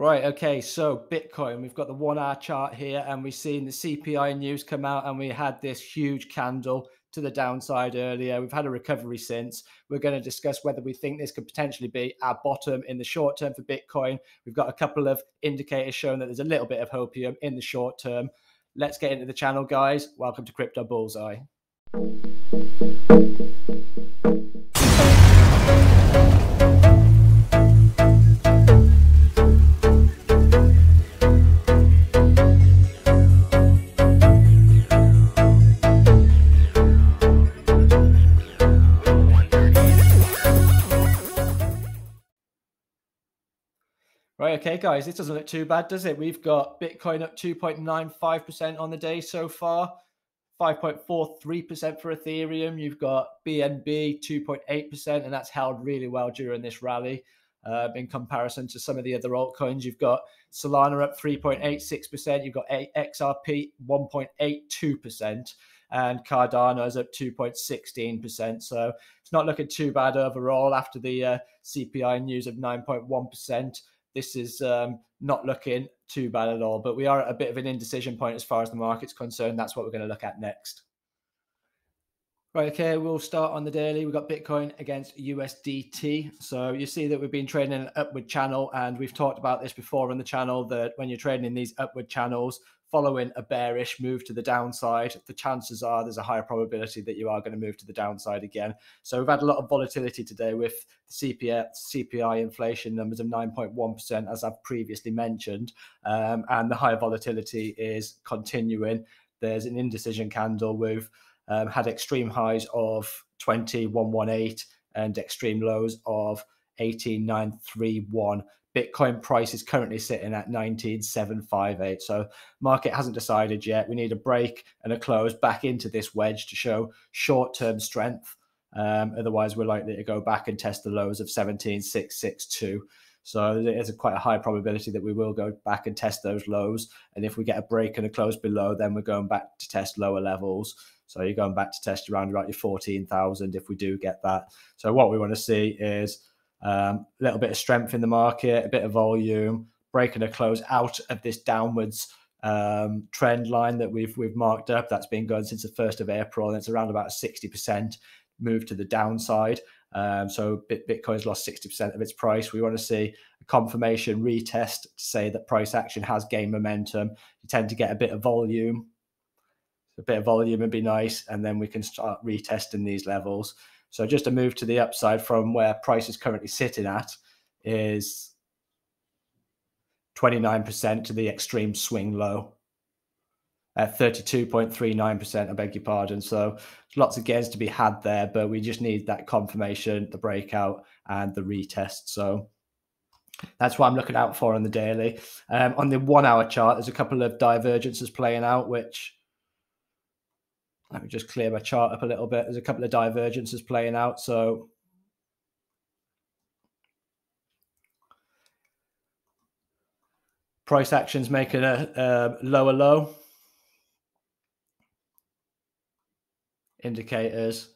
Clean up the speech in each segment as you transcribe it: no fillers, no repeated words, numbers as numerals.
Right, okay, so Bitcoin, we've got the 1 hour chart here, and we've seen the CPI news come out, and we had this huge candle to the downside earlier. We've had a recovery since. We're going to discuss whether we think this could potentially be our bottom in the short term for Bitcoin. We've got a couple of indicators showing that there's a little bit of hopium in the short term. Let's get into the channel, guys. Welcome to Crypto Bullseye. Right, okay, guys, this doesn't look too bad, does it? We've got Bitcoin up 2.95% on the day so far, 5.43% for Ethereum. You've got BNB 2.8%, and that's held really well during this rally. In comparison to some of the other altcoins, you've got Solana up 3.86%, you've got XRP 1.82%, and Cardano is up 2.16%. So it's not looking too bad overall after the CPI news of 9.1%. This is not looking too bad at all, but we are at a bit of an indecision point as far as the market's concerned. That's what we're going to look at next. Right, okay, we'll start on the daily. We've got Bitcoin against USDT. So you see that we've been trading an upward channel, and we've talked about this before on the channel, that when you're trading in these upward channels, following a bearish move to the downside, the chances are there's a higher probability that you are going to move to the downside again. So we've had a lot of volatility today with the CPI inflation numbers of 9.1%, as I've previously mentioned, and the higher volatility is continuing. There's an indecision candle with had extreme highs of 20,118 and extreme lows of 18,931. Bitcoin price is currently sitting at 19,758. So market hasn't decided yet. We need a break and a close back into this wedge to show short-term strength. Otherwise, we're likely to go back and test the lows of 17,662. So there's quite a high probability that we will go back and test those lows. And if we get a break and a close below, then we're going back to test lower levels. So you're going back to test around about your 14,000 if we do get that. So what we want to see is a little bit of strength in the market, a bit of volume, breaking a close out of this downwards trend line that we've marked up. That's been going since the 1st of April, and it's around about a 60% move to the downside. So Bitcoin's lost 60% of its price. We want to see a confirmation retest to say that price action has gained momentum. You tend to get a bit of volume. A bit of volume would be nice, and then we can start retesting these levels. So just a move to the upside from where price is currently sitting at is 29% to the extreme swing low at 32.39%, I beg your pardon. So lots of gains to be had there, but we just need that confirmation, the breakout, and the retest. So that's what I'm looking out for on the daily. On the 1 hour chart, there's a couple of divergences playing out, which... Let me just clear my chart up a little bit. There's a couple of divergences playing out. So price action's making a lower low. Indicators,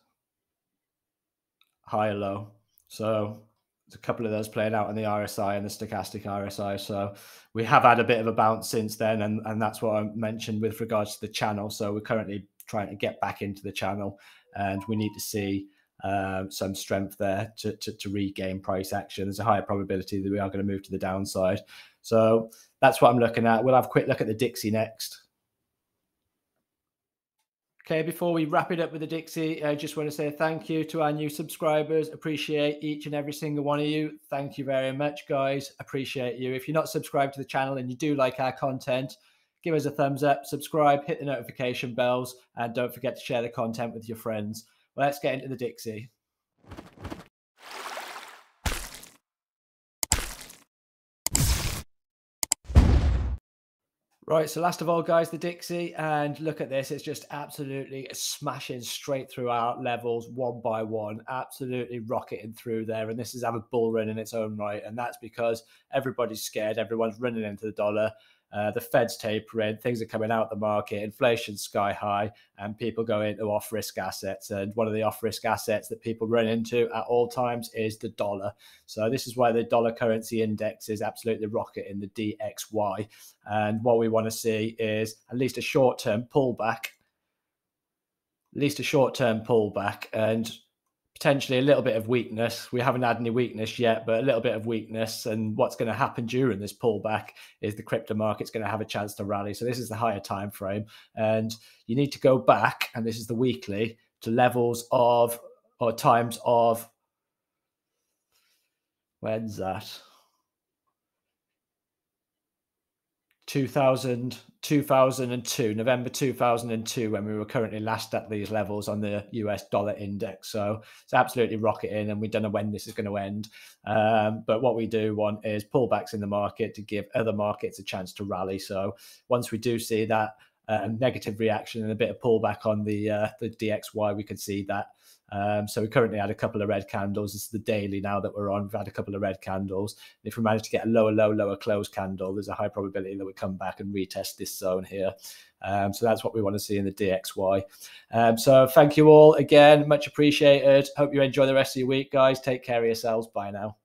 higher low. So there's a couple of those playing out on the RSI and the stochastic RSI. So we have had a bit of a bounce since then. And that's what I mentioned with regards to the channel. So we're currently trying to get back into the channel, and we need to see some strength there to regain price action. There's a higher probability that we are going to move to the downside. So that's what I'm looking at. We'll have a quick look at the DXY next. Okay, before we wrap it up with the DXY, I just want to say thank you to our new subscribers. Appreciate each and every single one of you. Thank you very much, guys. Appreciate you. If you're not subscribed to the channel and you do like our content, give us a thumbs up, subscribe, hit the notification bells, and don't forget to share the content with your friends. Well, let's get into the DXY. Right, so last of all, guys, the DXY, and look at this. It's just absolutely smashing straight through our levels one by one, absolutely rocketing through there. And this is have a bull run in its own right. And that's because everybody's scared. Everyone's running into the dollar. the Fed's tapering, things are coming out of the market, inflation's sky high, and people go into off-risk assets. And one of the off-risk assets that people run into at all times is the dollar. So this is why the dollar currency index is absolutely rocketing, the DXY. And what we want to see is at least a short-term pullback, and potentially a little bit of weakness. We haven't had any weakness yet, but a little bit of weakness. And what's going to happen during this pullback is the crypto market's going to have a chance to rally. So this is the higher time frame, and you need to go back, and this is the weekly, to levels of, or times of, when's that? 2002, November 2002, when we were currently last at these levels on the US dollar index. So it's absolutely rocketing, and we don't know when this is going to end. But what we do want is pullbacks in the market to give other markets a chance to rally. So once we do see that negative reaction and a bit of pullback on the DXY, we can see that. So we currently had a couple of red candles. This is the daily now that we're on. We've had a couple of red candles. And if we manage to get a lower low, lower close candle, there's a high probability that we come back and retest this zone here. So that's what we want to see in the DXY. So thank you all again. Much appreciated. Hope you enjoy the rest of your week, guys. Take care of yourselves. Bye now.